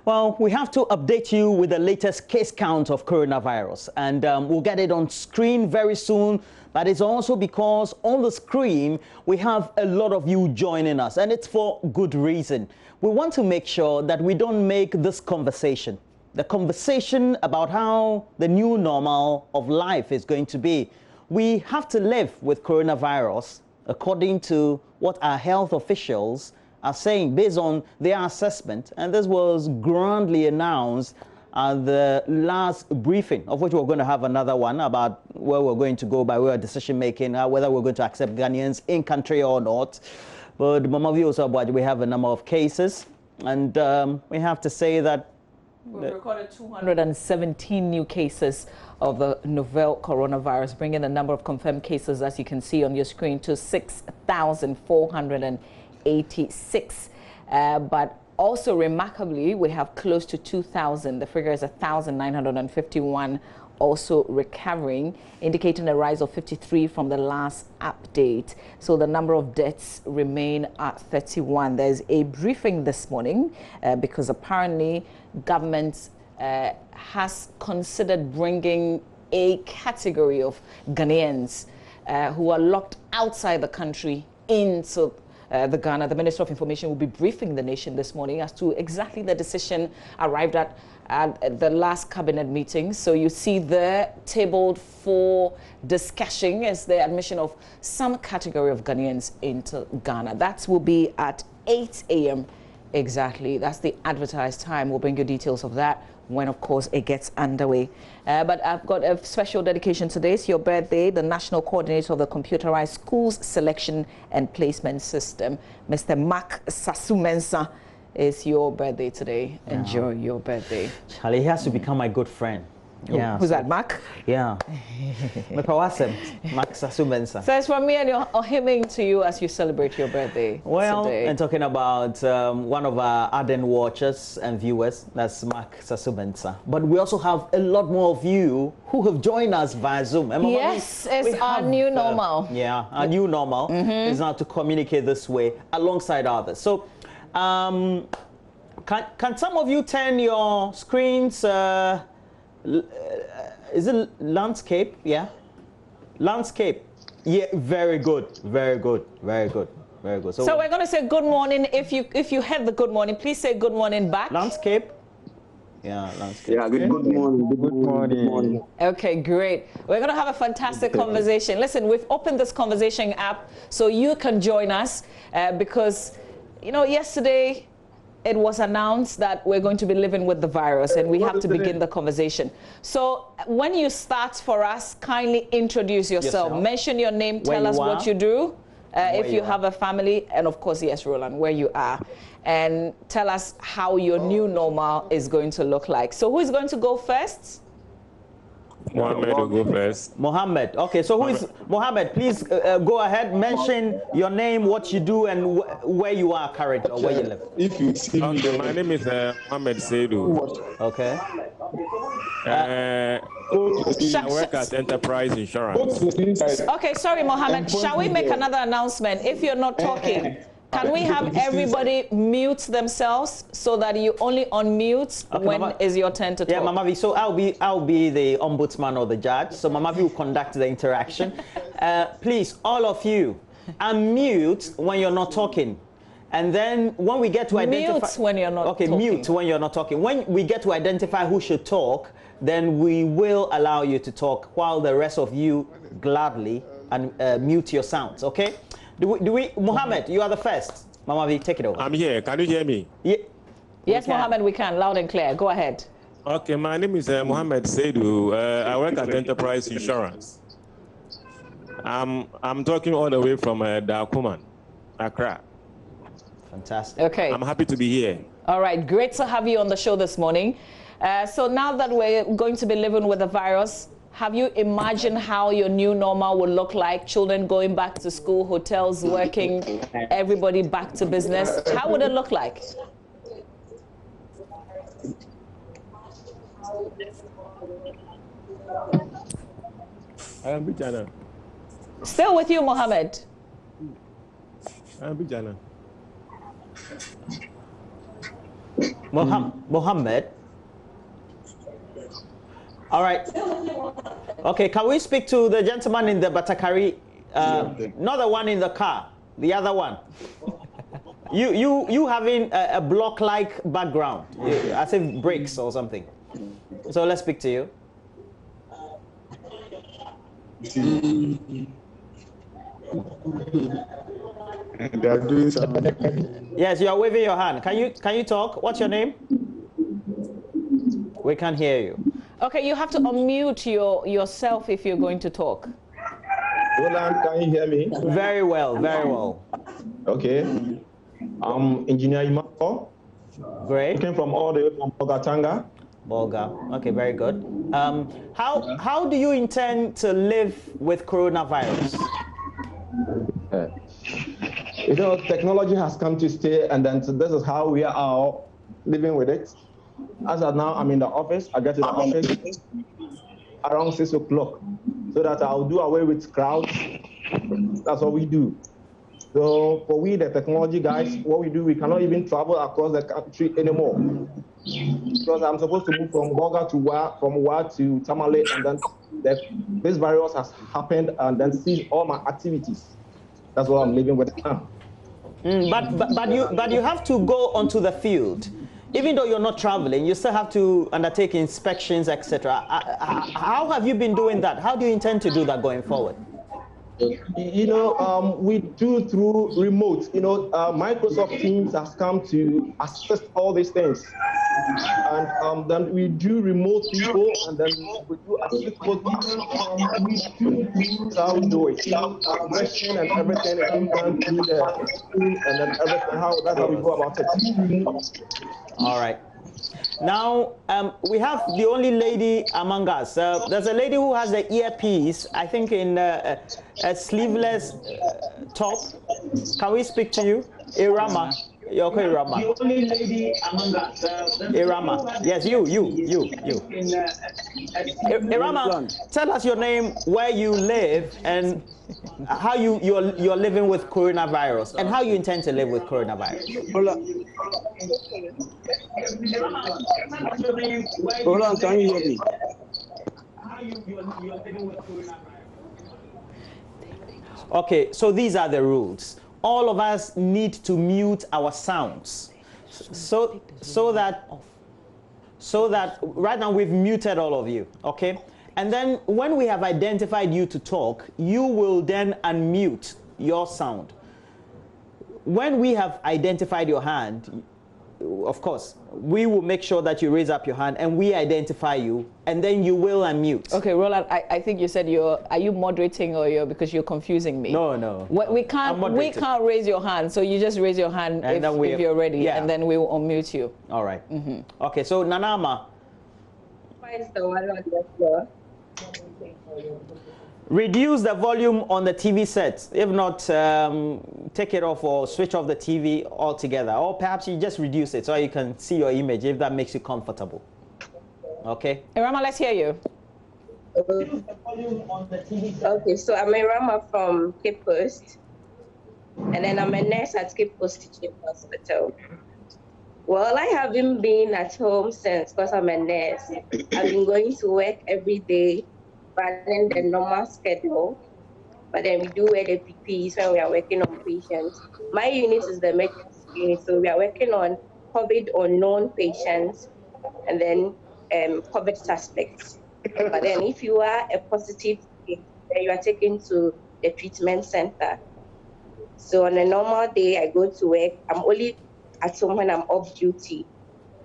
Well, we have to update you with the latest case count of coronavirus, and we'll get it on screen very soon. But it's also because on the screen, we have a lot of you joining us, and it's for good reason. We want to make sure that we don't make this conversation, the conversation about how the new normal of life is going to be. We have to live with coronavirus according to what our health officials are saying based on their assessment, and this was grandly announced at the last briefing, of which we're going to have another one about where we're going to go by way of decision making, whether we're going to accept Ghanaians in country or not. But Mama V also, we have a number of cases, and we have to say that we've recorded 217 new cases of the novel coronavirus, bringing the number of confirmed cases, as you can see on your screen, to 6,486. But also remarkably, we have close to 2,000. The figure is 1,951 also recovering, indicating a rise of 53 from the last update. So the number of deaths remain at 31. There's a briefing this morning because apparently government has considered bringing a category of Ghanaians who are locked outside the country into the Ghana. The Minister of Information will be briefing the nation this morning as to exactly the decision arrived at the last cabinet meeting. So you see there tabled for discussion is the admission of some category of Ghanaians into Ghana. That will be at 8 a.m. exactly. That's the advertised time. We'll bring you details of that when, of course, it gets underway. But I've got a special dedication today. It's your birthday. The National Coordinator of the Computerized Schools Selection and Placement System, Mr. Mark Sasumensa, is your birthday today. Yeah. Enjoy your birthday. Charlie, he has to become my good friend. Yeah. Who's that, Mark? Yeah. Mark Sasumensa. So it's from me and your hymning to you as you celebrate your birthday. Well, today. And talking about one of our ardent watchers and viewers, that's Mark Sasumensa. But we also have a lot more of you who have joined us via Zoom. Yes, it's our new normal. Yeah, our new normal is now to communicate this way alongside others. So, can some of you turn your screens? Is it landscape? Yeah, landscape. Yeah, very good, very good, very good, very good. So we're going to say good morning. If you heard the good morning, please say good morning back. Landscape. Yeah, landscape. Yeah, good morning. Good morning. Okay, great. We're going to have a fantastic conversation. Listen, we've opened this conversation app so you can join us because, you know, yesterday it was announced that we're going to be living with the virus and we have to begin the conversation. So when you start for us, kindly introduce yourself. Mention your name, tell us what you do, if you have a family, and of course, yes, Roland, where you are. And tell us how your new normal is going to look like. So who is going to go first? Mohammed will go first. Mohammed. Okay, so who is Mohammed? Please go ahead. Mention your name, what you do, and where you are currently, or where you live. If you see okay, my name is Mohammed Seidu. Okay. I work at Enterprise Insurance. Okay, sorry, Mohammed. Shall we make another announcement? If you're not talking, can we have everybody mute themselves so that you only unmute when is your turn to talk? Yeah, Mama V. So I'll be the ombudsman or the judge. So Mama V will conduct the interaction. Please, all of you, unmute when you're not talking. And then when we get to identify... Mute when you're not talking. Okay, mute when you're not talking. When we get to identify who should talk, then we will allow you to talk while the rest of you gladly mute your sounds, okay? Do we, Mohammed, you are the first. Mama V, take it over. I'm here. Can you hear me? Yeah. Yes, Mohammed, we can. Loud and clear. Go ahead. Okay, my name is Mohammed Seidu. I work at Enterprise Insurance. I'm talking all the way from Dakuman, Accra. Fantastic. Okay. I'm happy to be here. All right. Great to have you on the show this morning. So now that we're going to be living with the virus, have you imagined how your new normal would look like? Children going back to school, hotels working, everybody back to business. How would it look like? Still with you, Mohammed. Mohammed. All right. Okay, can we speak to the gentleman in the Batakari? Not the one in the car, the other one. You having a block-like background, as if bricks or something. So let's speak to you. They are doing something. Yes, you are waving your hand. Can you talk? What's your name? We can't hear you. Okay, you have to unmute yourself if you're going to talk. Roland, can you hear me? Very well, very well. Okay. I'm Engineer Imako. Great. Came from all the way from Bogatanga. Bolga. Okay, very good. How do you intend to live with coronavirus? You know, technology has come to stay, and then so this is how we are all living with it. As of now, I'm in the office. I get to the office around 6 o'clock so that I'll do away with crowds. That's what we do. So for we, the technology guys, what we do, we cannot even travel across the country anymore. Because I'm supposed to move from Boga to from Wa to Tamale, and then this virus has happened and then seized all my activities. That's what I'm living with now. But you have to go onto the field. Even though you're not traveling, you still have to undertake inspections, etc. How have you been doing that? How do you intend to do that going forward? You know, we do through remote. You know, Microsoft Teams has come to assist all these things. And then we do remote people, and then we do assist both people. That's how we do it. Question and everything is being done through the screen, and then everything, that's how we go about it. All right. Now, we have the only lady among us. There's a lady who has the earpiece, I think in a sleeveless top. Can we speak to you? Irama. You're okay, Irama. The only lady among us. Irama. Yes, you. Irama, tell us your name, where you live, and how you're living with coronavirus, and how you intend to live with coronavirus. Hold on, can you hear me? Okay, so these are the rules. All of us need to mute our sounds, so that right now we've muted all of you. Okay, and then when we have identified you to talk, you will then unmute your sound. When we have identified your hand, of course, we will make sure that you raise up your hand and we identify you, and then you will unmute. Okay, Roland, I think you said are you moderating or because you're confusing me? No. We can't raise your hand, so you just raise your hand if you're ready, yeah. And then we will unmute you. All right. Okay, so Nanama. Reduce the volume on the TV set. If not, take it off or switch off the TV altogether. Or perhaps you just reduce it so you can see your image if that makes you comfortable. Okay? Irama, let's hear you. Okay, so I'm Irama from Cape Coast. And then I'm a nurse at Cape Coast Teaching Hospital. Well, I haven't been at home since because I'm a nurse. I've been going to work every day, running the normal schedule, but then we do wear the PPEs when we are working on patients. My unit is the emergency unit, so we are working on COVID unknown patients and then COVID suspects. But then if you are a positive case, then you are taken to the treatment center. So on a normal day, I go to work. I'm only at home when I'm off duty.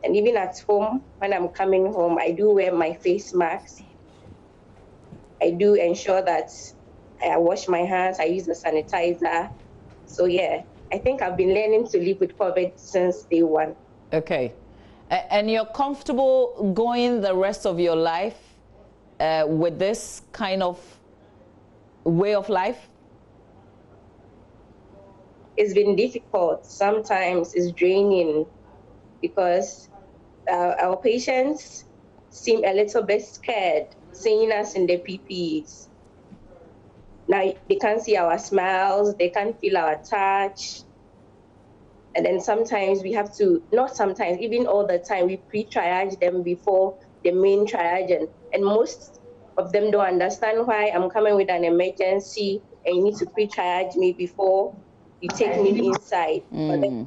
And even at home, when I'm coming home, I do wear my face mask. I do ensure that I wash my hands, I use a sanitizer. So yeah, I think I've been learning to live with COVID since day one. Okay. And you're comfortable going the rest of your life with this kind of way of life? It's been difficult. Sometimes it's draining because our patients seem a little bit scared seeing us in the PPEs. Now they can't see our smiles, they can't feel our touch. And then sometimes we have to, not sometimes, even all the time, we pre-triage them before the main triage. And most of them don't understand why I'm coming with an emergency and you need to pre-triage me before you take me inside. But then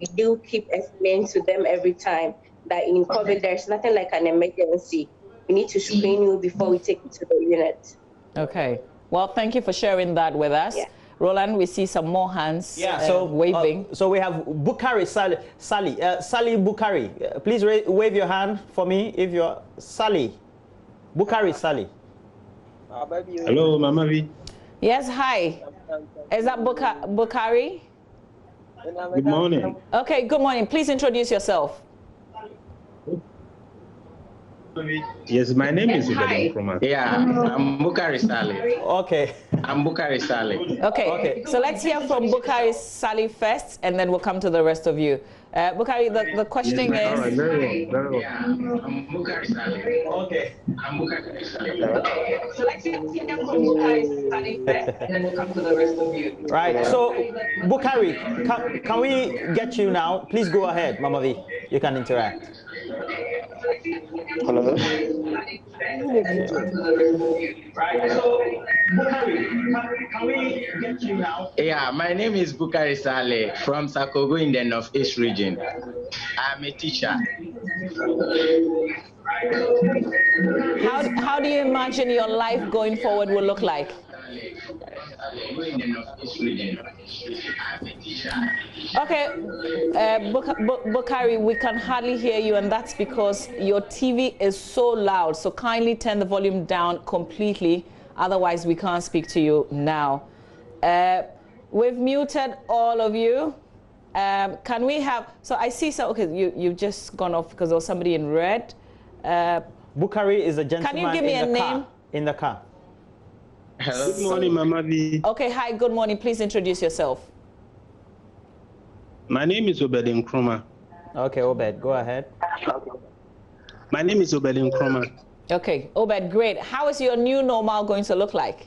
we do keep explaining to them every time that in COVID, there's nothing like an emergency. We need to screen you before we take you to the unit. Okay. Well, thank you for sharing that with us. Yeah. Roland, we see some more hands waving. So we have Bukari Sally Bukari. Please wave your hand for me if you're Sally. Bukari Sally. Hello, Mama V. Yes, hi. Is that Bukari? Good morning. Okay, good morning. Please introduce yourself. Yes, my name is Ubedi Nkrumah. Yeah, I'm Bukari Saleh. Okay. I'm Bukari Saleh. Okay, so let's hear from Bukari Saleh first, and then we'll come to the rest of you. Bukari, the question is... All right, very well. Yeah, I'm Bukari Saleh. Okay. I'm Bukari Saleh. So let's hear from Bukari Saleh first, and then we'll come to the rest of you. Right, so Bukari, can we get you now? Please go ahead, Mama V. You can interact. Hello. Yeah, my name is Bukari Saleh from Sakogo in the Northeast region. I'm a teacher. How do you imagine your life going forward will look like? Okay, Bukari, we can hardly hear you, and that's because your TV is so loud. So kindly turn the volume down completely. Otherwise, we can't speak to you now. We've muted all of you. Can we have... So I see some... Okay, you've just gone off because there was somebody in red. Bukari is a gentleman. Can you give me a name? In the car. Hello. Good morning, Mama V. Okay, hi, good morning. Please introduce yourself. My name is Ubedi Nkrumah. Okay, Obed, go ahead. My name is Ubedi Nkrumah. Okay, Obed, great. How is your new normal going to look like?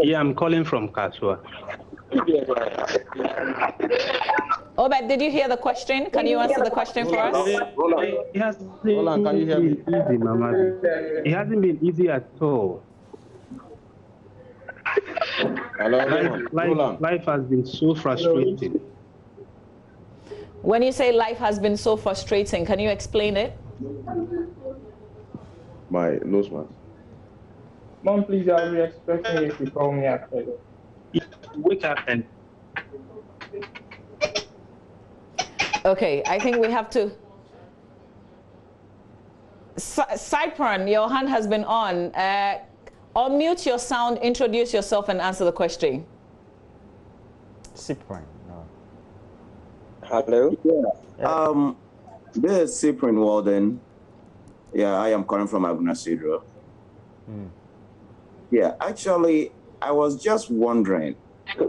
Yeah, I'm calling from Kasua. Obed, did you hear the question? Can you answer the question for us? It hasn't been easy, Mama V. It hasn't been easy at all. Hello. Life has been so frustrating. When you say life has been so frustrating, can you explain it? My nose mask. Mom, please, I'll be expecting you to call me after. Wake up and... Okay, I think we have to... Cypron, your hand has been on. Unmute your sound, introduce yourself, and answer the question. Cypron, no. Hello? Yeah. This is Cypron Walden. Yeah, I am calling from Agunasidro. Yeah, actually, I was just wondering how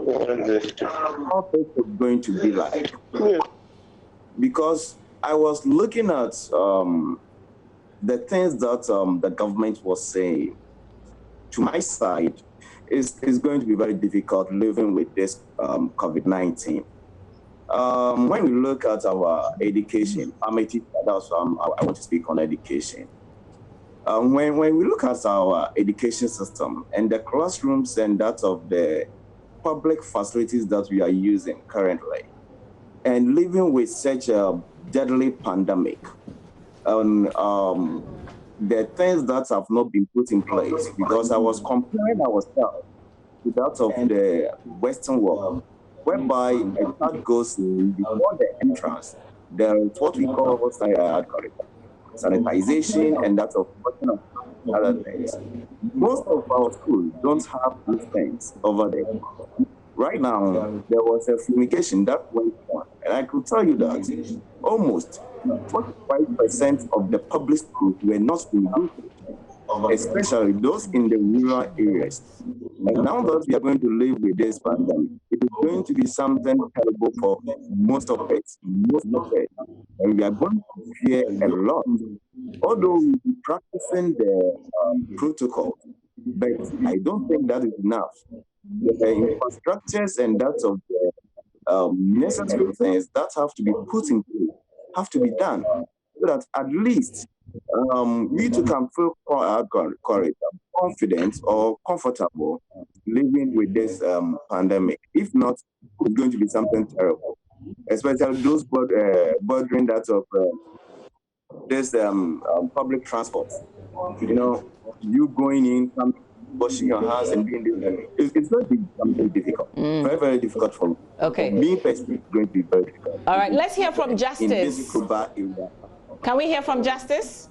this is going to be like. Because I was looking at the things that the government was saying. To my side, it's going to be very difficult living with this COVID-19. When we look at our education, I'm a teacher, that's I want to speak on education. When we look at our education system and the classrooms and that of the public facilities that we are using currently, and living with such a deadly pandemic, the things that have not been put in place, because I was comparing ourselves to that of the Western world, whereby a child goes before the entrance, there is what we call sanitization and that of other things. Most of our schools don't have these things over there. Right now, there was a fumigation that went on, and I could tell you that almost 45% of the public schools were not fumigated, especially those in the rural areas. And now that we are going to live with this pandemic, it is going to be something terrible for most of it. And we are going to fear a lot. Although we will be practicing the protocol, but I don't think that is enough. The infrastructures and that of the necessary things that have to be put in place have to be done, so that at least we too can feel confident or comfortable living with this pandemic. If not, it's going to be something terrible, especially those bordering that of this public transport. You know, you going in, washing your hands and doing this. It's going to be something difficult. Very, very difficult for me. Okay. Me personally, it's going to be very difficult. All right, let's hear from Justice. Can we hear from Justice?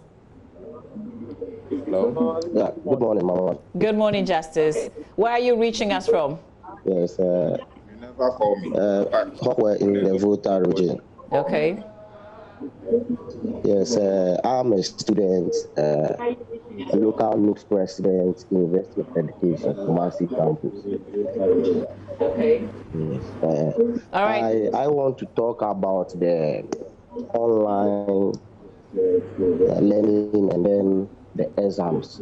Hello. Yeah, good morning, Mama. Good morning, Justice. Where are you reaching us from? Yes, you never call me. In the Volta region. Okay. Yes, I'm a student, a local NUC president, University of Education, Kumasi campus. Okay. Yes, all right. I want to talk about the online learning and then the exams.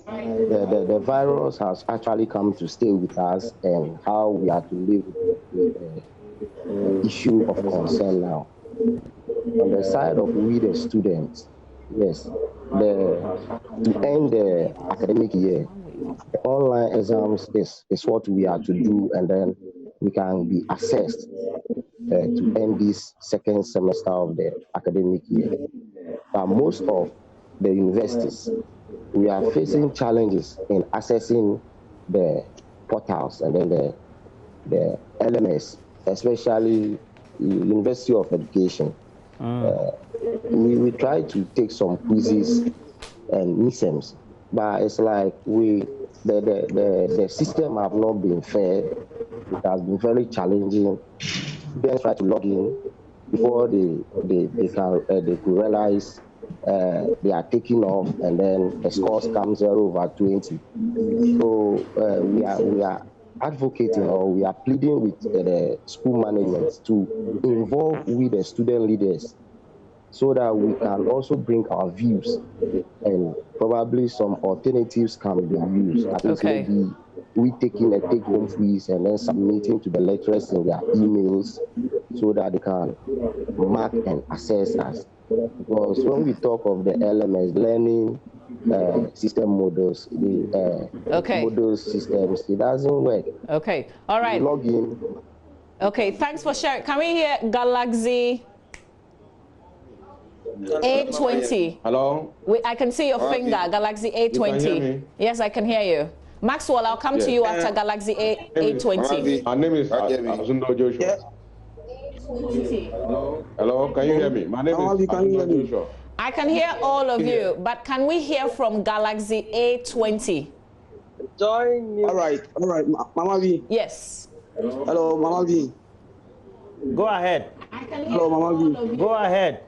The virus has actually come to stay with us, and how we are to live with the issue of concern now. On the side of we the students, yes, to end the academic year, the online exams is what we are to do, and then we can be assessed to end this second semester of the academic year. But most of the universities, we are facing challenges in accessing the portals and then the LMS, especially the University of Education. We try to take some quizzes and NISEMs, but it's like the system have not been fair. It has been very challenging. Students try to log in before they could realize they are taking off, and then the scores come 0/20. So we are advocating, or we are pleading with the school management to involve with the student leaders, so that we can also bring our views, and probably some alternatives can be used. I think maybe we taking a take-home quiz and then submitting to the lecturers in their emails, so that they can mark and assess us. Because when we talk of the LMS, learning system models, the model systems, it doesn't work. Okay, all right. Log in. Okay, thanks for sharing. Can we hear Galaxy A20? Hello? I can see your finger, Galaxy A20. You can hear me? Yes, I can hear you. Maxwell, I'll come to you after Galaxy A20. My name is Azundo Joshua. Hello, can you hear me? My name is Azundo Joshua. I can hear all of you, but can we hear from Galaxy A20? JoyNews. All right, Mama V. Yes. Hello, Mama V. Go ahead. Hello, Mama V. Go ahead.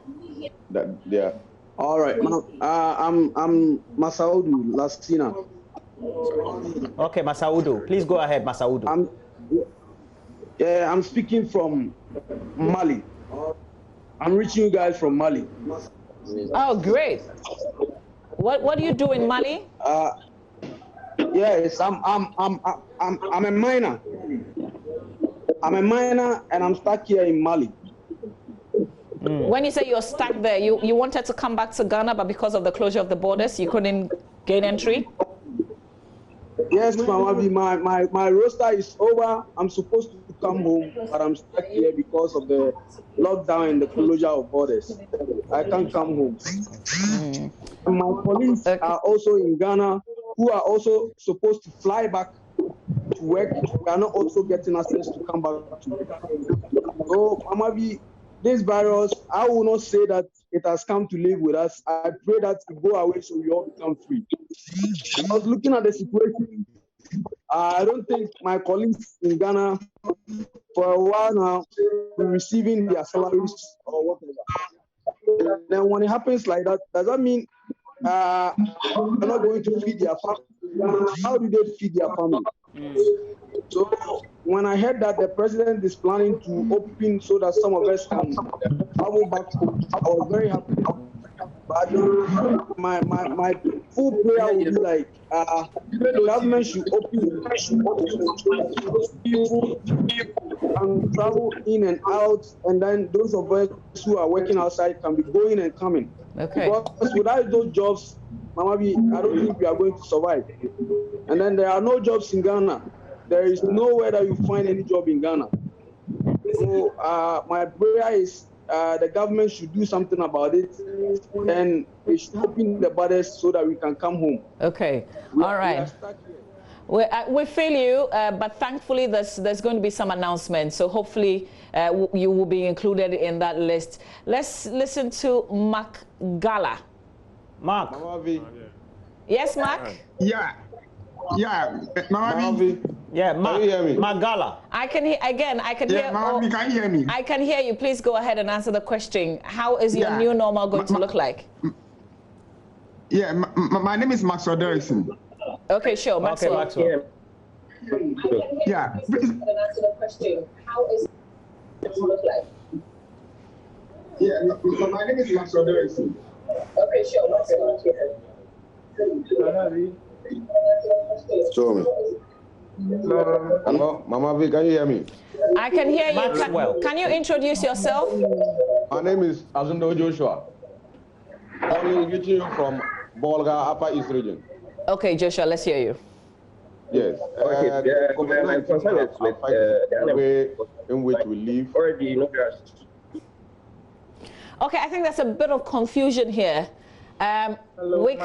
Yeah. All right, I'm Masaudu Lastina. Okay, Masaudu. Please go ahead, Masaudu. I'm speaking from Mali. I'm reaching you guys from Mali. Oh, great. What do you do in Mali? Yes, I'm a miner. I'm a miner, and I'm stuck here in Mali. When you say you're stuck there, you wanted to come back to Ghana, but because of the closure of the borders, you couldn't gain entry? Yes, Mama V, my roster is over. I'm supposed to come home, but I'm stuck here because of the lockdown and the closure of borders. I can't come home. And my colleagues are also in Ghana, who are also supposed to fly back to work. We are not also getting access to come back to work. So, Mama V, this virus, I will not say that it has come to live with us. I pray that it go away so we all become free. I was looking at the situation. I don't think my colleagues in Ghana for a while now will be receiving their salaries or whatever. Then when it happens like that, does that mean they're not going to feed their family? How do they feed their family? So when I heard that the president is planning to open so that some of us can travel back home, I was very happy. But my full prayer would be like, the government should open people and travel in and out, and then those of us who are working outside can be going and coming. Okay. Because without those jobs, Mama B, I don't think we are going to survive. And then there are no jobs in Ghana. There is nowhere that you find any job in Ghana. So my prayer is the government should do something about it, and they should open the borders so that we can come home. Okay. All right. We feel you, but thankfully there's going to be some announcements. So hopefully you will be included in that list. Let's listen to Mark Gala. Mark. Yes, Mark? Yeah. Mama V. Yeah, Mark. Can you hear me? Mark Gala. I can hear again. I can hear. Mama V, can you hear me? I can hear you. Please go ahead and answer the question. How is your new normal going to look like? Yeah, my name is Maxwell Derrickson. Okay, sure, Maxwell. Okay, Maxwell. Yeah. Answer the question. How is it look like? Yeah, my name is Maxwell Derrickson. Okay, sure, Maxwell. Show me. Hello, Mama V, can you hear me? I can hear you. Can you introduce yourself? My name is Azundo Joshua. I'm reaching you from Bolga, Upper East Region. Okay, Joshua, let's hear you. Yes. My concern is with the way in which we live. Already, you know, okay, I think there's a bit of confusion here. We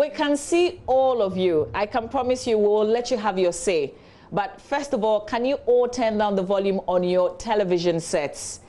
can see all of you. I can promise you we will let you have your say. But first of all, can you all turn down the volume on your television sets?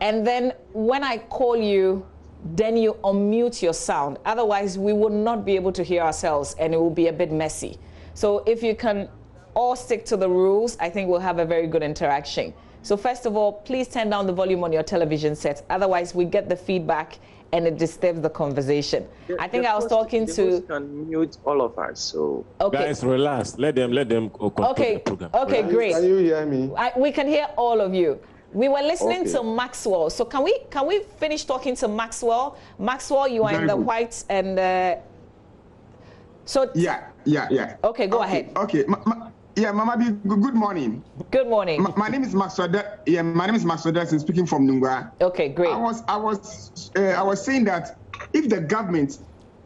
And then when I call you, then you unmute your sound. Otherwise, we will not be able to hear ourselves and it will be a bit messy. So if you can all stick to the rules, I think we'll have a very good interaction. So first of all, please turn down the volume on your television sets. Otherwise, we get the feedback and it disturbs the conversation. I think I was talking to... can mute all of us, so... Okay. Guys, relax. Let them conclude the program. Okay, great. Can you hear me? We can hear all of you. We were listening to Maxwell. So can we finish talking to Maxwell? Maxwell, you are in the white and... so... Yeah. Okay, go ahead. Okay. Yeah, Mama B, good morning. Good morning. My name is Maxwell. My name is Maxwell Derrickson, speaking from Nungwa. Okay, great. I was saying that if the government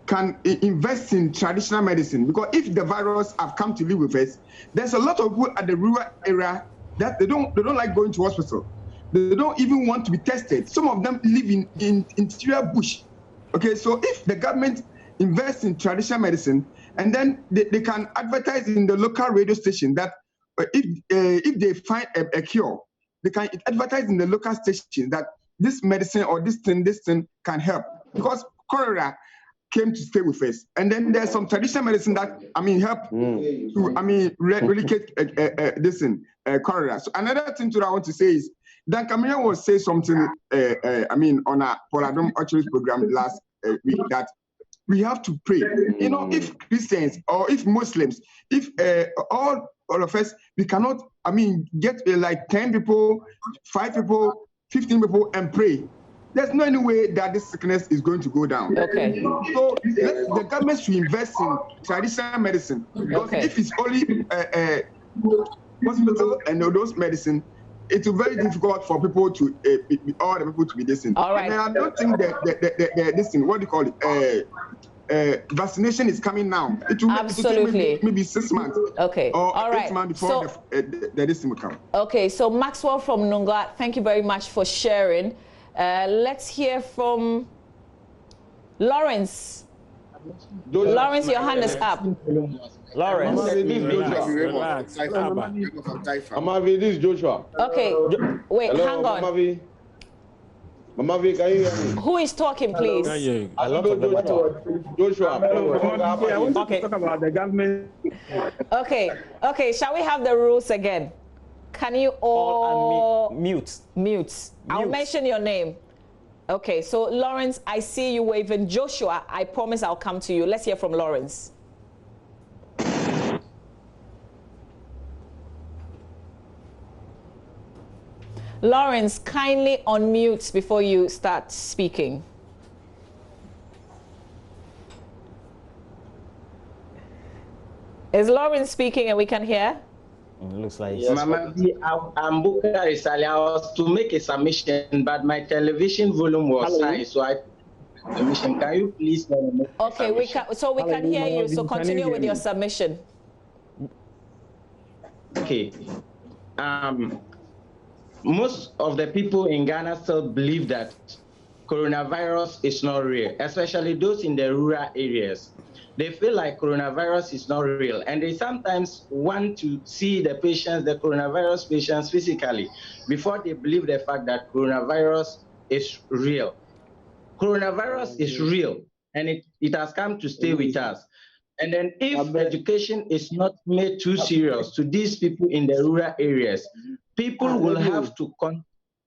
can invest in traditional medicine, because if the virus have come to live with us, there's a lot of people at the rural area that they don't like going to hospital. They don't even want to be tested. Some of them live in interior bush. Okay, so if the government invests in traditional medicine, and then they can advertise in the local radio station that if they find a cure, they can advertise in the local station that this medicine or this thing can help. Because cholera came to stay with us. And then there's some traditional medicine that, help to, eradicate cholera. So another thing that I want to say is, Dan Camilla will say something, on a Poladom Archery program last week that we have to pray. You know, if Christians or if Muslims, if all of us, we cannot, get like 10 people, 5 people, 15 people and pray. There's no any way that this sickness is going to go down. Okay. So the government should invest in traditional medicine. Because if it's only hospital and those medicine, it's very difficult for people to all the people to be listening. All right. And I don't think that this thing, what do you call it? Vaccination is coming now. It will absolutely maybe 6 months. Okay. Or all right. 8 months before this thing will come. Okay. So Maxwell from Nungwa, thank you very much for sharing. Let's hear from Lawrence. Lawrence, your hand is up. Lawrence. Relax. Mama, this is Joshua. Okay. Wait, hello, hang on. Mama V, can you hear me? Who is talking, please? I love Joshua. I want to talk about the government. Okay. Shall we have the rules again? Can you all mute? I'll mention your name. Okay, so Lawrence, I see you waving. Joshua, I promise I'll come to you. Let's hear from Lawrence. Lawrence, kindly unmute before you start speaking. Is Lauren speaking and we can hear? It looks like yes, Mama V, I'm Bukari Sali. I was to make a submission, but my television volume was high, so I submission. Can you please make okay, we can hear you. So continue with your submission. Okay. Most of the people in Ghana still believe that coronavirus is not real, especially those in the rural areas. They feel like coronavirus is not real, and they sometimes want to see the patients, the coronavirus patients, physically before they believe the fact that coronavirus is real. Coronavirus is real, and it has come to stay with us. And then if education is not made too serious to these people in the rural areas, people will have to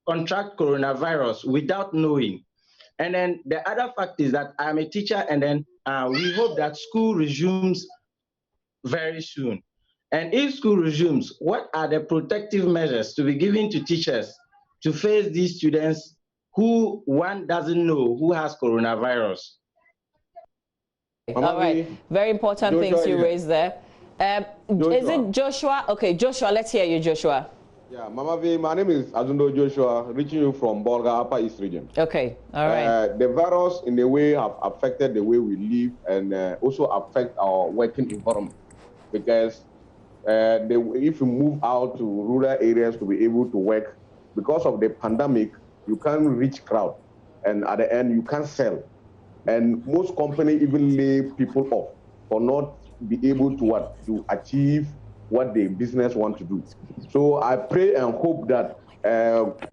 contract coronavirus without knowing. And then the other fact is that I'm a teacher, and then we hope that school resumes very soon. And if school resumes, what are the protective measures to be given to teachers to face these students who one doesn't know who has coronavirus? All right, very important things you raised there. Is it Joshua? Okay, Joshua, let's hear you, Joshua. Yeah, Mama V, my name is Azundo Joshua, reaching you from Bolga, Upper East Region. Okay, all right. The virus, in a way, have affected the way we live and also affect our working environment. Because if you move out to rural areas to be able to work, because of the pandemic, you can't reach crowd. And at the end, you can't sell. And most companies even lay people off for not be able to achieve what the business want to do. So I pray and hope that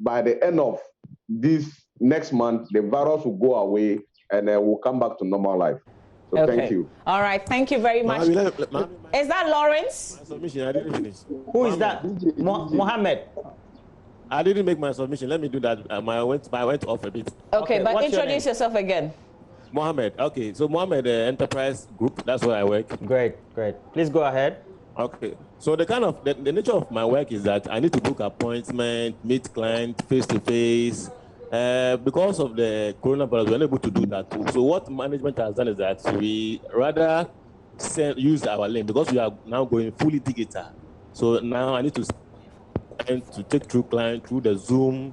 by the end of this next month, the virus will go away and we'll come back to normal life. So okay. Thank you. All right, thank you very much. Is that Lawrence? My submission, I didn't finish. Who is that? Mohammed. I didn't make my submission. Let me do that. I went off a bit. Okay, but introduce yourself again. Mohammed. Okay, so Mohammed Enterprise Group, that's where I work. Great. Please go ahead. Okay, so the nature of my work is that I need to book appointment, meet client face to face. Because of the coronavirus, we're unable to do that. So what management has done is that we rather use our link because we are now going fully digital. So now I need to take through client through the Zoom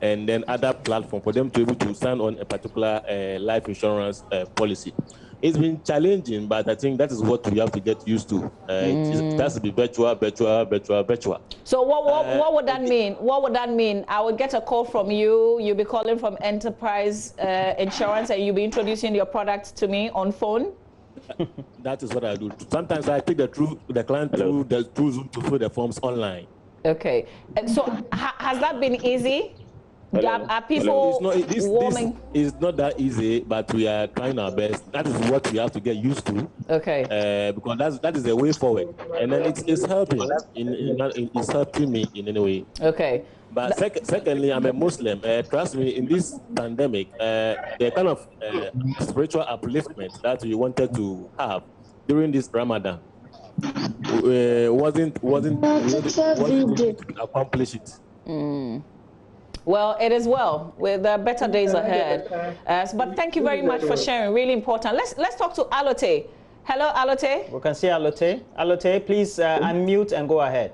and then other platform for them to be able to sign on a particular life insurance policy. It's been challenging, but I think that is what we have to get used to. It has to be virtual. So what would that mean? What would that mean? I would get a call from you. You'll be calling from Enterprise Insurance, and you'll be introducing your product to me on phone. That is what I do. Sometimes I take the client through Zoom to fill the forms online. Okay. So has that been easy? Are people warming? It's not that easy, but we are trying our best. That is what we have to get used to. Okay. Because that is the way forward, and then it's helping. It's helping me in any way. Okay. But secondly, I'm a Muslim. Trust me, in this pandemic, the kind of spiritual upliftment that we wanted to have during this Ramadan wasn't able to accomplish it. Well, it is well with better days ahead. But thank you very much for sharing. Really important. Let's talk to Alote. Hello, Alote. We can see Alote. Alote, please unmute and go ahead.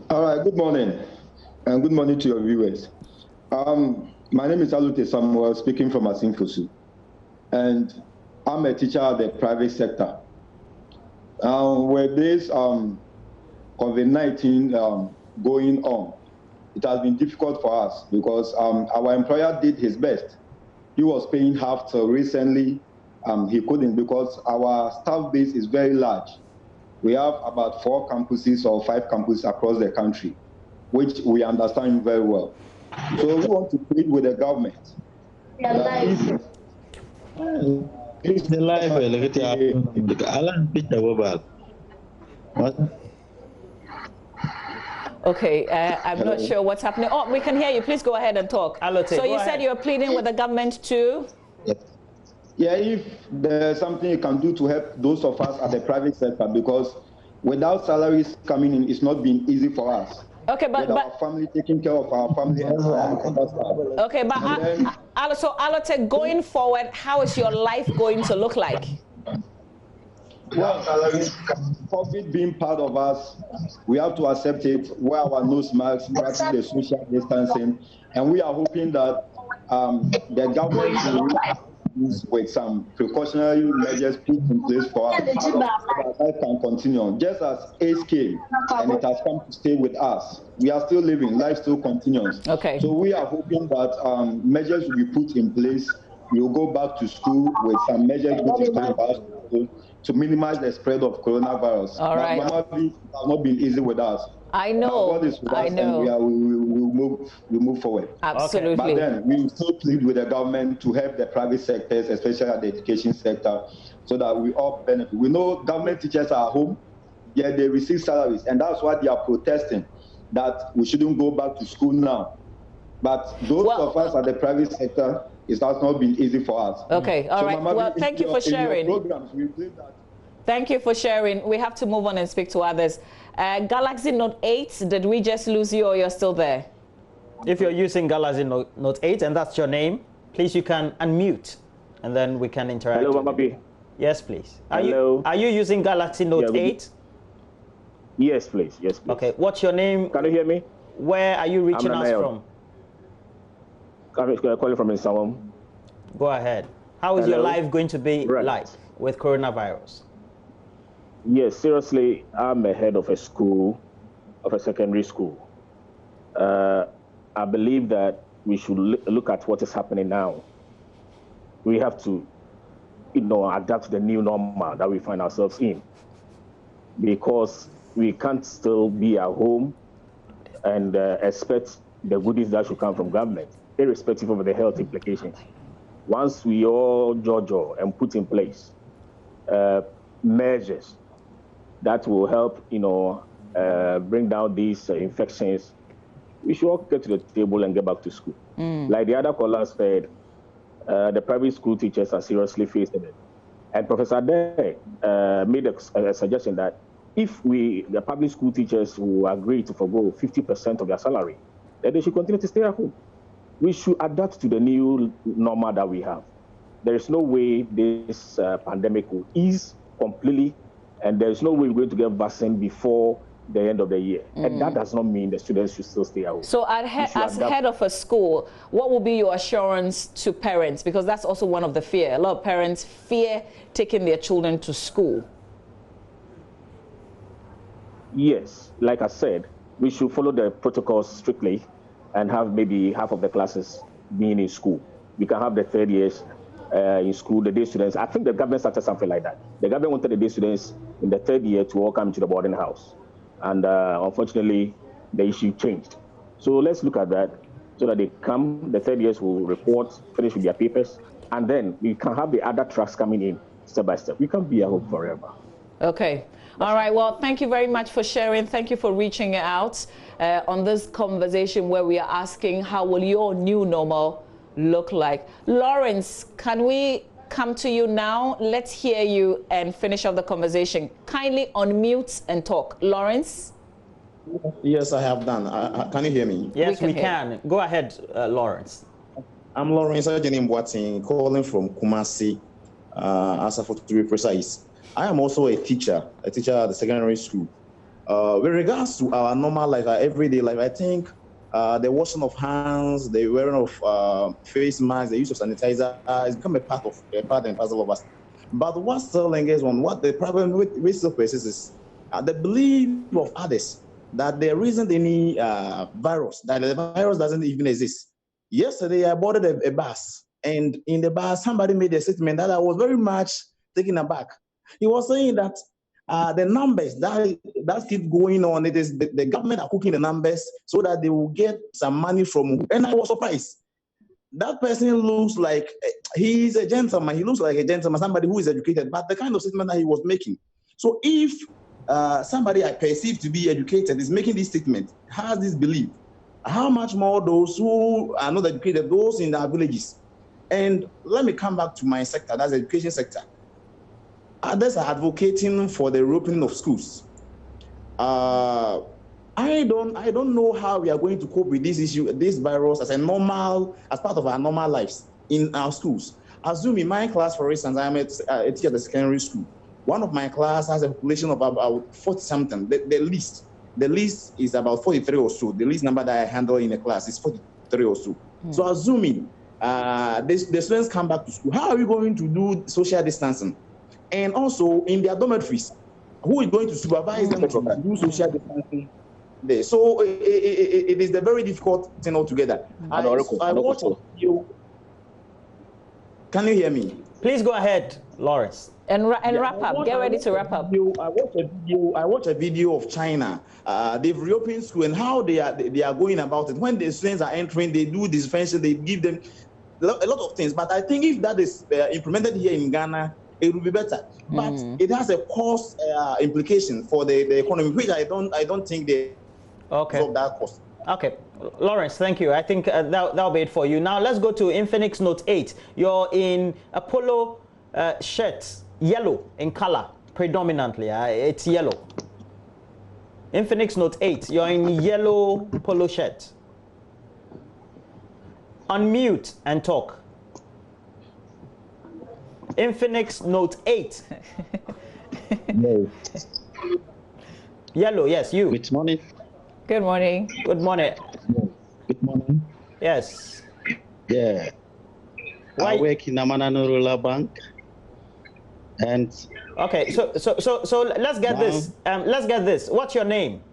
All right. Good morning, and good morning to your viewers. My name is Alote Samuel, speaking from Asinfosu, and I'm a teacher at the private sector. With this COVID-19 going on, it has been difficult for us because our employer did his best. He was paying half till recently. He couldn't because our staff base is very large. We have about 4 campuses or 5 campuses across the country, which we understand very well. So we want to plead with the government. It's the life Okay, I'm not sure what's happening. Oh, we can hear you. Please go ahead and talk. Alote, so you said you're pleading with the government too? Yeah, if there's something you can do to help those of us at the private sector, because without salaries coming in, it's not been easy for us. Okay, but our family, taking care of our family and other stuff. Okay, but so Alote, going forward, how is your life going to look like? Well, COVID being part of us, we have to accept it, wear our nose masks, practice the social distancing, and we are hoping that the government will with some precautionary measures put in place for us so that life can continue. Just as AIDS came and it has come to stay with us, we are still living, life still continues. Okay. So we are hoping that measures will be put in place. We will go back to school with some measures put in place for us to minimize the spread of coronavirus. All right. But Mama V, it has not been easy with us. I know. God is with I us know. And we move forward. Absolutely. But then we will still plead with the government to help the private sectors, especially at the education sector, so that we all benefit. We know government teachers are at home, yet they receive salaries, and that's why they are protesting that we shouldn't go back to school now. But those of us at the private sector, it has not been easy for us. Okay, all so right. Mama, well, thank you for sharing. Programs, we believe that. Thank you for sharing. We have to move on and speak to others. Galaxy Note 8, did we just lose you or you're still there? If you're using Galaxy Note 8 and that's your name, please you can unmute and then we can interact. Hello, Mama B. Yes, please. Are Hello. Are you using Galaxy Note 8? Yes, please. Yes, please. Okay, what's your name? Can you hear me? Where are you reaching us from? I'm calling from Insawam. Go ahead. How is your life going to be like with coronavirus? Yes, seriously, I'm a head of a school, of a secondary school. I believe that we should look at what is happening now. We have to, adapt to the new normal that we find ourselves in, because we can't still be at home and expect the goodies that should come from government, irrespective of the health implications. Once we all judge and put in place measures that will help, bring down these infections, we should all get to the table and get back to school. Like the other callers said, the private school teachers are seriously facing it. And Professor Ade made a suggestion that if the public school teachers will agree to forgo 50% of their salary, then they should continue to stay at home. We should adapt to the new normal that we have. There is no way this pandemic will ease completely, and there is no way we're going to get vaccine before the end of the year. And that does not mean the students should still stay at home. So as head of a school, what will be your assurance to parents? Because that's also one of the fear. A lot of parents fear taking their children to school. Yes, like I said, we should follow the protocols strictly and have maybe half of the classes being in school. We can have the third years in school, the day students. I think the government started something like that. The government wanted the day students in the third year to all come to the boarding house. And unfortunately, the issue changed. So let's look at that so that they come, the third years will report, finish with their papers, and then we can have the other tracks coming in step by step. We can't be at home forever. Okay. All right. Well, thank you very much for sharing. Thank you for reaching out on this conversation where we are asking how will your new normal look like. Lawrence, can we come to you now? Let's hear you and finish off the conversation. Kindly unmute and talk. Lawrence? Yes, I have done. Can you hear me? Yes, we can. Go ahead, Lawrence. I'm Lawrence Ajenim-Boateng, calling from Kumasi, Asafo to be precise. I am also a teacher at the secondary school. With regards to our normal life, our everyday life, I think the washing of hands, the wearing of face masks, the use of sanitizer has become a part and parcel of us. But what still engages on what the problem with still persists is the belief of others that there isn't any virus, that the virus doesn't even exist. Yesterday, I boarded a bus, and in the bus, somebody made a statement that I was very much taken aback. He was saying that the numbers that keep going on, it is the government are cooking the numbers so that they will get some money from, and I was surprised. That person looks like he's a gentleman. He looks like a gentleman, somebody who is educated, but the kind of statement that he was making. So if somebody I perceive to be educated is making this statement, has this belief, how much more those who are not educated, those in our villages? And let me come back to my sector, that's the education sector. Others are advocating for the reopening of schools. I don't know how we are going to cope with this issue, this virus as part of our normal lives in our schools. Assume in my class, for instance, I am a teacher at the secondary school. One of my class has a population of about 40 something. The least is about 43 or so. The least number that I handle in a class is 43 or so. So assuming the students come back to school, how are we going to do social distancing? And also in their dormitories, who is going to supervise them to do social distancing there? So it is a very difficult thing altogether. I watched a video. Can you hear me? Please go ahead, Lawrence. And wrap up. Get ready to wrap up. I watched a video of China. They've reopened school and how they are going about it. When the students are entering, they do disinfection, they give them a lot of things. But I think if that is implemented here in Ghana, it will be better. But it has a cost implication for the economy, which I don't think they absorb that cost. Okay, Lawrence, thank you. I think that'll be it for you. Now let's go to Infinix Note 8. You're in a polo shirt, yellow in color, predominantly. It's yellow. Infinix Note 8, you're in yellow polo shirt. Unmute and talk. Infinix Note 8. No. Yellow, yes, you. Good morning. Good morning. Good morning. Good morning. Yes. Yeah. I work in Amanano Rural Bank. And okay, so let's get this. Let's get this. What's your name?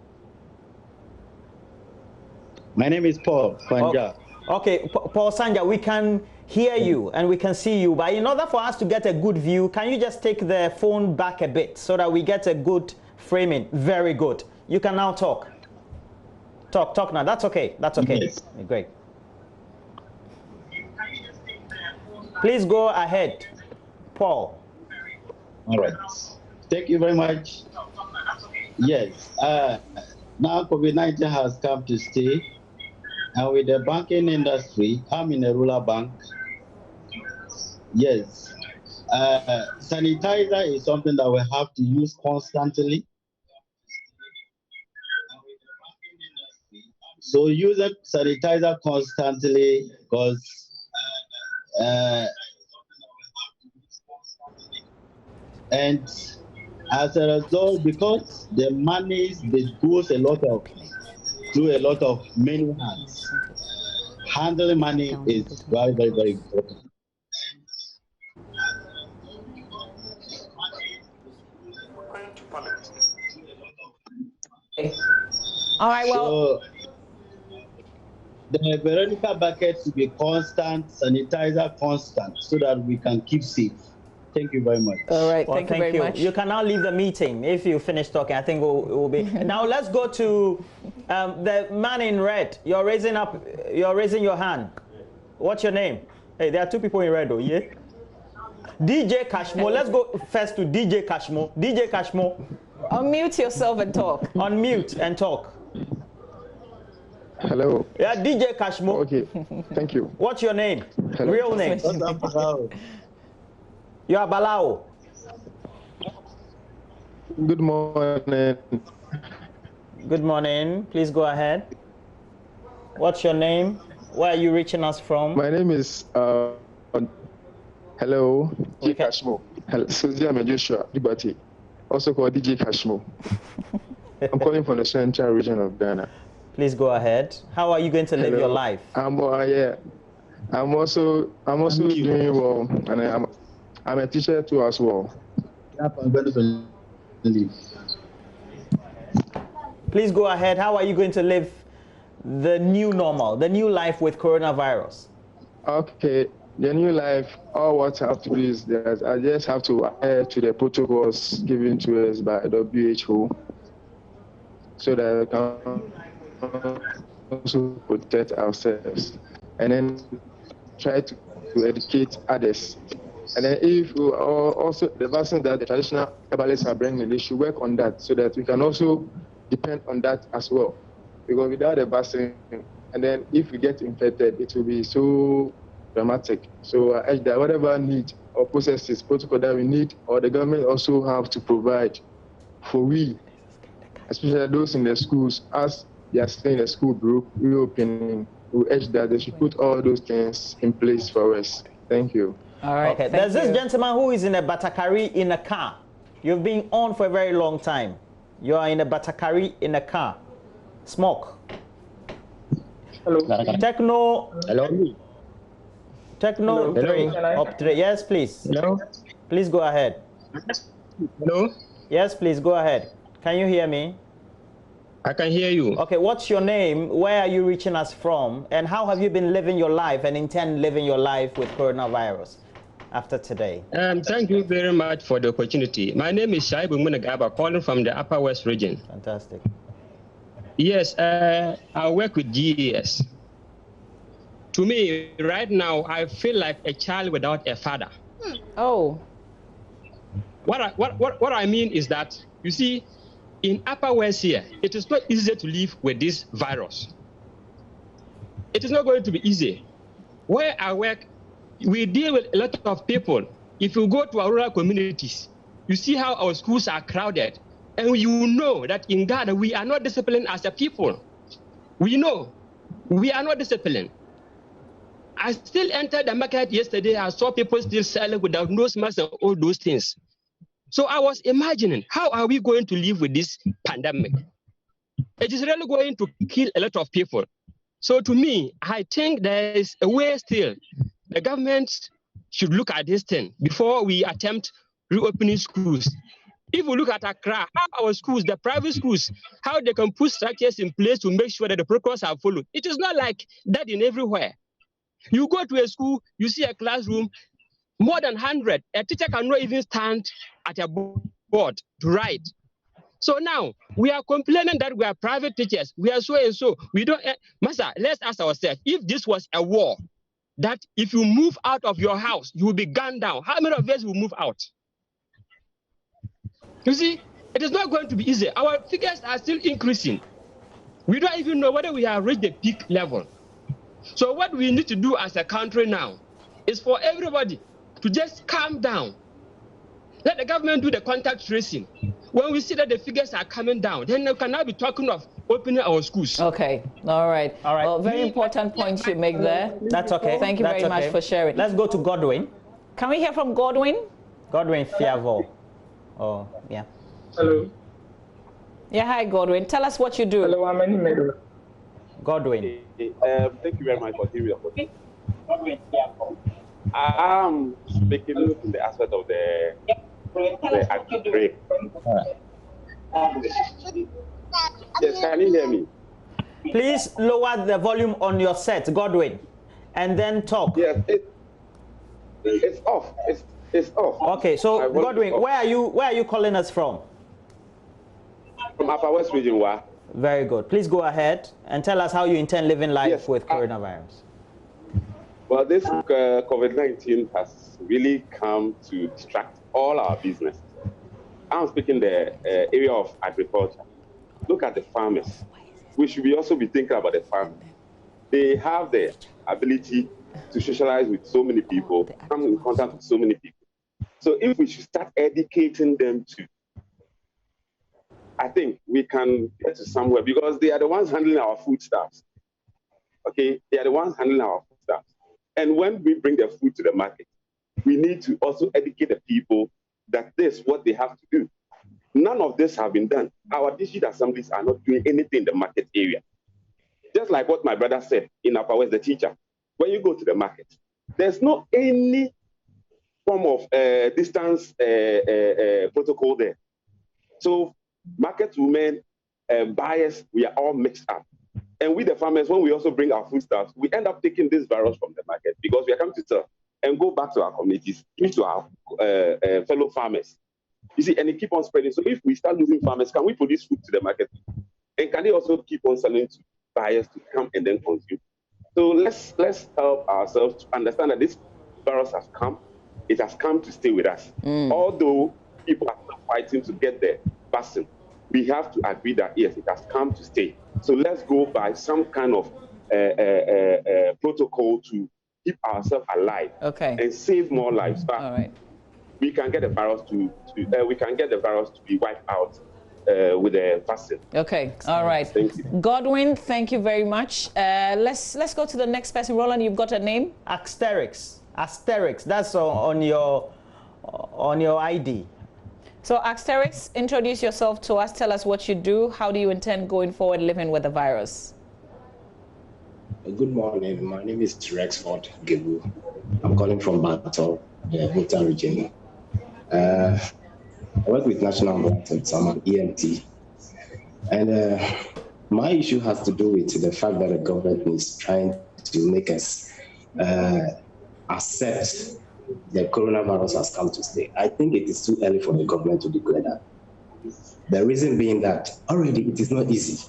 My name is Paul Sanja. Okay, Paul Sanja, we can hear you and we can see you, but in order for us to get a good view, can you just take the phone back a bit so that we get a good framing? Very good. You can now talk. Talk now. That's okay. That's okay. Yes. Great. Please go ahead, Paul. All right. Thank you very much. Yes. Now COVID-19 has come to stay. And with the banking industry, I'm in a rural bank. Yes. Sanitizer is something that we have to use constantly. So use a sanitizer constantly because and as a result, because the money goes through a lot of many hands, handling money is very, very, very important. All right, well. So, the Veronica bucket to be constant, sanitizer constant, so that we can keep safe. Thank you very much. All right, well, thank you very much. You can now leave the meeting if you finish talking. I think we'll be. Now let's go to the man in red. You're raising your hand. What's your name? Hey, there are two people in red, though. Yeah. DJ Kashmo. Let's go first to DJ Kashmo. DJ Kashmo. Unmute yourself and talk. Unmute and talk. Hello. Yeah, DJ Kashmo. Okay, thank you. What's your name? Hello. Real name? You are Balao. Good morning. Good morning. Please go ahead. What's your name? Where are you reaching us from? My name is hello, DJ Kashmo. I'm Joshua Liberty, also called DJ Kashmo. I'm calling from the central region of Ghana. Please go ahead. How are you going to live your life? I'm also doing well, and I'm a teacher too as well. Please go ahead. How are you going to live the new normal, the new life with coronavirus? Okay, the new life, all what I have to do is that I just have to adhere to the protocols given to us by WHO so that we can also protect ourselves and then try to educate others. And then if we also the vaccine that the traditional herbalists are bringing, they should work on that so that we can also depend on that as well. Because without the vaccine, and then if we get infected, it will be so dramatic. So I urge that whatever need or processes, protocol that we need, or the government also have to provide for we, especially those in the schools, as they are staying in the school group, reopening, we urge that they should put all those things in place for us. Thank you. All right. Okay. There's this gentleman who is in a Batakari in a car. You've been on for a very long time. You are in a Batakari in a car. Smoke. Hello. Techno. Hello. Techno Hello. 3. Hello. Up 3. Yes, please. Hello. Please go ahead. Hello. Yes, please go ahead. Can you hear me? I can hear you. Okay, what's your name? Where are you reaching us from? And how have you been living your life and intend living your life with coronavirus after today? Thank you very much for the opportunity. My name is Shaibu Munagaba, calling from the Upper West region. Fantastic. Yes, I work with GES. To me, right now, I feel like a child without a father. Oh. What I mean is that, you see, in Upper West here, it is not easy to live with this virus. It is not going to be easy. Where I work, we deal with a lot of people. If you go to our rural communities, you see how our schools are crowded. And you know that in Ghana, we are not disciplined as a people. We know we are not disciplined. I still entered the market yesterday. I saw people still selling without nose masks and all those things. So I was imagining, how are we going to live with this pandemic? It is really going to kill a lot of people. So to me, I think there is a way still. The government should look at this thing before we attempt reopening schools. If we look at Accra, how our schools, the private schools, how they can put structures in place to make sure that the protocols are followed. It is not like that in everywhere. You go to a school, you see a classroom, more than 100. A teacher cannot even stand at a board to write. So now we are complaining that we are private teachers. We are so and so. We don't. Master, let's ask ourselves, if this was a war, that if you move out of your house, you will be gunned down. How many of us will move out? You see, it is not going to be easy. Our figures are still increasing. We don't even know whether we have reached the peak level. So what we need to do as a country now is for everybody to just calm down. Let the government do the contact tracing. When we see that the figures are coming down, then we can now be talking of opening our schools. Okay. All right. Well, very important points you make there. That's okay. Thank you very much for sharing. Let's go to Godwin. Can we hear from Godwin? Godwin Fiavo. Oh, yeah. Hello. Yeah, hi, Godwin. Tell us what you do. Hello, I'm in Medro. Godwin. Thank you very much for giving me the opportunity. I'm speaking in the aspect of the agri. Yes, can you hear me? Please lower the volume on your set, Godwin, and then talk. Yes, it's off. It's off. Okay, so Godwin, where are you calling us from? From Upper West region, where? Very good. Please go ahead and tell us how you intend living life with coronavirus. Well, this COVID-19 has really come to distract all our business. I'm speaking the area of agriculture. Look at the farmers. We should also be thinking about the farmers. They have the ability to socialize with so many people, come in contact with so many people. So if we should start educating them too, I think we can get to somewhere, because they are the ones handling our foodstuffs. Okay, they are the ones handling our foodstuffs. And when we bring the food to the market, we need to also educate the people that this is what they have to do. None of this have been done. Our district assemblies are not doing anything in the market area. Just like what my brother said in Upper West, the teacher, when you go to the market, there's no any form of distance protocol there. So market women, buyers, we are all mixed up. And with the farmers, when we also bring our foodstuffs, we end up taking this virus from the market because we are coming to sell and go back to our communities, give to our fellow farmers. You see, and it keep on spreading. So if we start losing farmers, can we produce food to the market? And can they also keep on selling to buyers to come and then consume? So let's help ourselves to understand that this virus has come. It has come to stay with us. Although people are still fighting to get the vaccine, we have to agree that, yes, it has come to stay. So let's go by some kind of protocol to keep ourselves alive and save more lives. But we can get the virus to be wiped out with the vaccine. Okay, all right. Thank you. Godwin, thank you very much. Let's go to the next person. Roland, you've got a name? Asterix. That's on your ID. So Asterix, introduce yourself to us. Tell us what you do. How do you intend going forward living with the virus? Good morning. My name is Rexford Gebu. I'm calling from Bato, the Volta region. I work with National Blood. I'm an EMT. And my issue has to do with the fact that the government is trying to make us accept the coronavirus has come to stay. I think it is too early for the government to declare that. The reason being that already it is not easy.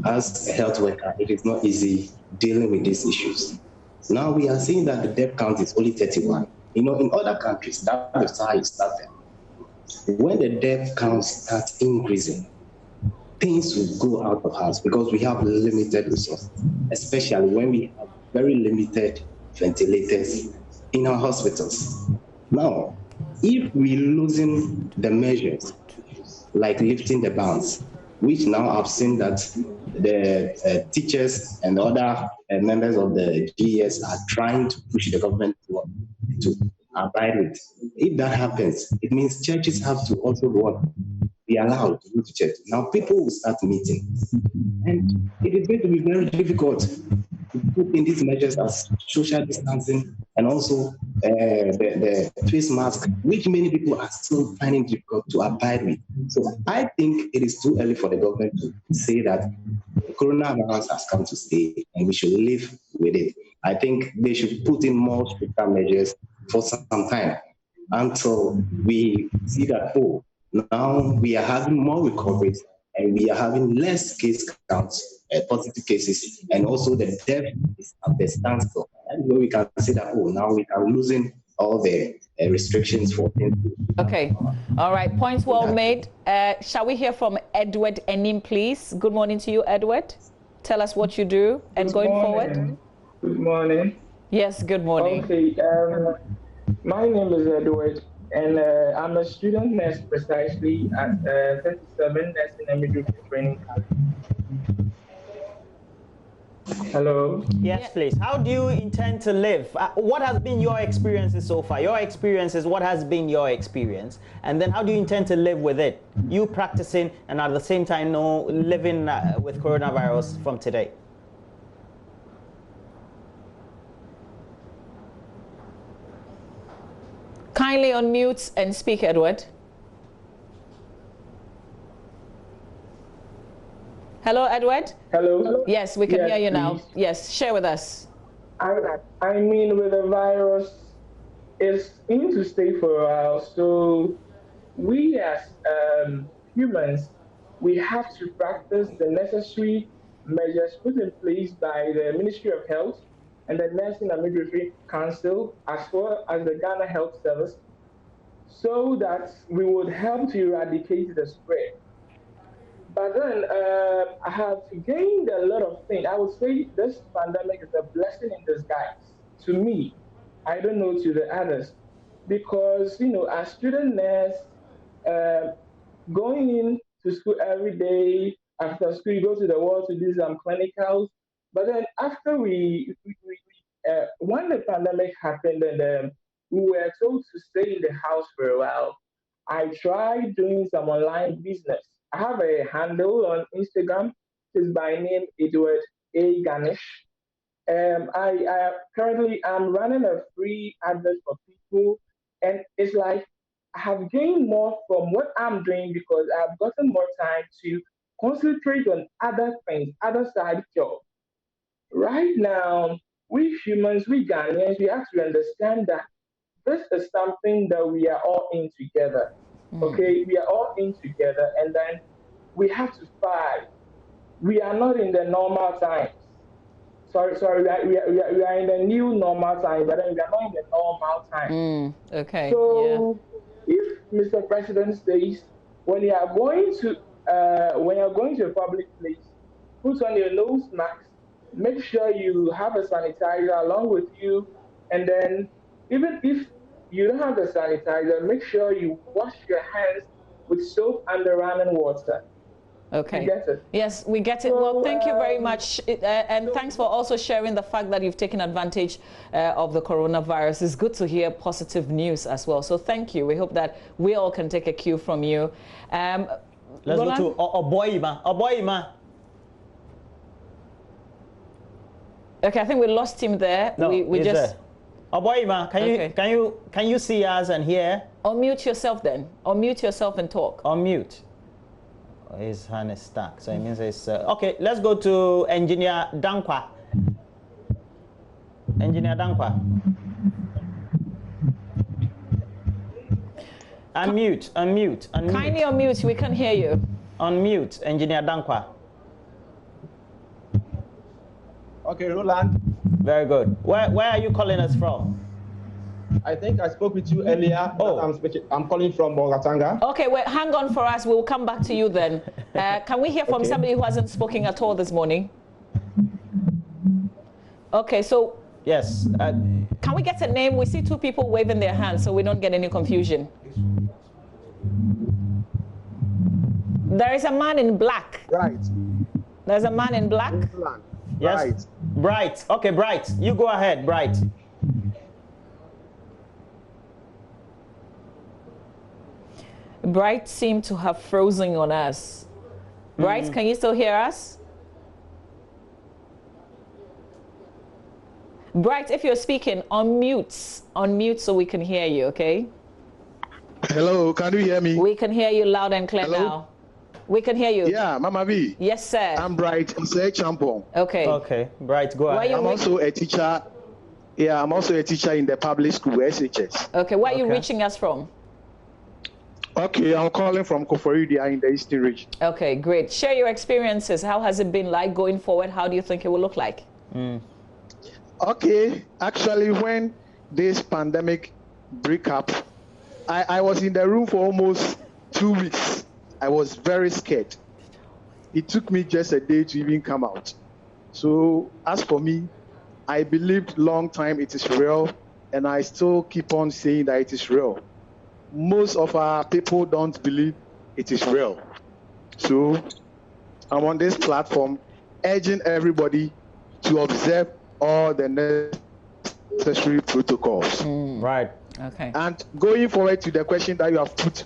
As a health worker, it is not easy dealing with these issues. Now we are seeing that the death count is only 31. You know, in other countries, that is how it started. When the death count starts increasing, things will go out of hands because we have limited resources, especially when we have very limited ventilators in our hospitals. Now, if we're losing the measures, like lifting the bans, which now I've seen that the teachers and other members of the GES are trying to push the government to abide with. If that happens, it means churches have to also be allowed to go to church. Now people will start meeting. And it is going to be very difficult to put in these measures as social distancing and also the face mask, which many people are still finding difficult to abide with. So I think it is too early for the government to say that the coronavirus has come to stay and we should live with it. I think they should put in more stricter measures for some time until we see that, oh, now we are having more recoveries and we are having less case counts, positive cases, and also the death is at the standstill. And we can say that, oh, now we are losing all the restrictions for things. Okay. All right. Points well made. Shall we hear from Edward Enim, please? Good morning to you, Edward. Tell us what you do and going forward. Good morning. Yes, good morning. Okay. My name is Edward, and I'm a student nurse precisely at 37 Nursing and Midwifery Training College. Hello? Yes, please. How do you intend to live? What has been your experiences so far? Your experiences, what has been your experience? And then how do you intend to live with it? You practicing and at the same time living with coronavirus from today. Kindly unmute and speak, Edward. Hello, Edward? Hello? Yes, we can hear you please. now. Yes, share with us. I mean, with the virus, it's in to stay for a while. So we as humans, we have to practice the necessary measures put in place by the Ministry of Health and the Nursing and Midwifery Council, as well as the Ghana Health Service, so that we would help to eradicate the spread. But then I have gained a lot of things. I would say this pandemic is a blessing in disguise to me. I don't know to the others, because as student nurse, going in to school every day, after school you go to the ward to do some clinicals. But then after when the pandemic happened and we were told to stay in the house for a while, I tried doing some online business. I have a handle on Instagram. It's by name Edward A. Ganesh. I currently am running a free advert for people, and it's like I have gained more from what I'm doing because I've gotten more time to concentrate on other things, other side jobs. Right now, we humans, we Ghanaians, we have to understand that this is something that we are all in together. Okay, we are all in together, and then we have to fight. We are not in the normal times. Sorry, we are in the new normal time, but then we are not in the normal time. Okay. So, if Mr. President says when you are going to a public place, put on your nose mask, make sure you have a sanitizer along with you, and then even if you don't have the sanitizer, make sure you wash your hands with soap and the running water. Okay. You get it? Yes, we get it. Well, thank you very much. And thanks for also sharing the fact that you've taken advantage of the coronavirus. It's good to hear positive news as well. So thank you. We hope that we all can take a cue from you. Let's go to Oboyima. Okay, I think we lost him there. No, we just there. Oboyima, can you see us and hear? Unmute yourself then. Unmute yourself and talk. Unmute. His hand is stuck, so it means it's okay. Let's go to Engineer Dankwa. Engineer Dankwa. Unmute. Kindly unmute. We can hear you. Unmute, Engineer Dankwa. Okay, Roland. Very good. Where are you calling us from? I think I spoke with you earlier. Oh, I'm calling from Bogatanga. Okay, wait, hang on for us. We'll come back to you then. Can we hear from somebody who hasn't spoken at all this morning? Okay, so yes. Can we get a name? We see two people waving their hands, so we don't get any confusion. There is a man in black. Right. There's a man in black. Yes. Bright. Okay, Bright. You go ahead, Bright. Bright seemed to have frozen on us. Bright, can you still hear us? Bright, if you're speaking, unmute so we can hear you, okay? Hello, can you hear me? We can hear you loud and clear now. We can hear you. Yeah, Mama B. Yes, sir. I'm Bright. I'm a champion. Okay. Okay, Bright, go ahead. I'm also a teacher. Yeah, I'm also a teacher in the public school, SHS. Okay, where are you reaching us from? Okay, I'm calling from Koforidia in the Eastern region. Okay, great. Share your experiences. How has it been like going forward? How do you think it will look like? Okay, actually, when this pandemic broke up, I was in the room for almost 2 weeks. I was very scared. It took me just a day to even come out. So as for me, I believed long time it is real, and I still keep on saying that it is real. Most of our people don't believe it is real. So I'm on this platform urging everybody to observe all the necessary protocols. Right. Okay. And going forward to the question that you have put.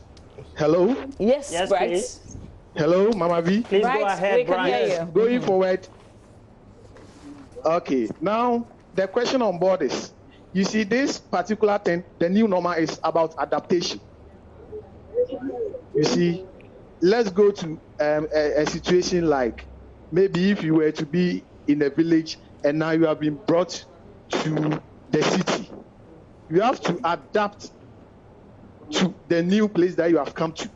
Hello? Yes, Bright. Please. Hello, Mama V. Please go ahead, we can hear you. Going forward. Okay, now the question on board is, you see, this particular thing, the new normal is about adaptation. You see, let's go to a situation like maybe if you were to be in a village and now you have been brought to the city. You have to adapt to the new place that you have come to.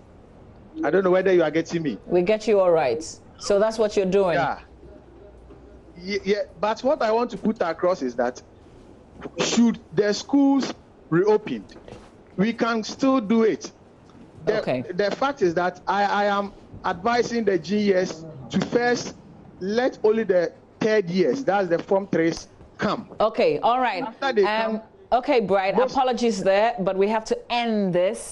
I don't know whether you are getting me. We get you all right. So that's what you're doing. Yeah, but what I want to put across is that should the schools reopen, we can still do it. The fact is that I am advising the GES to first let only the third years, that's the Form 3s, come. Okay, all right. After they come, okay, Bright, apologies there, but we have to end this.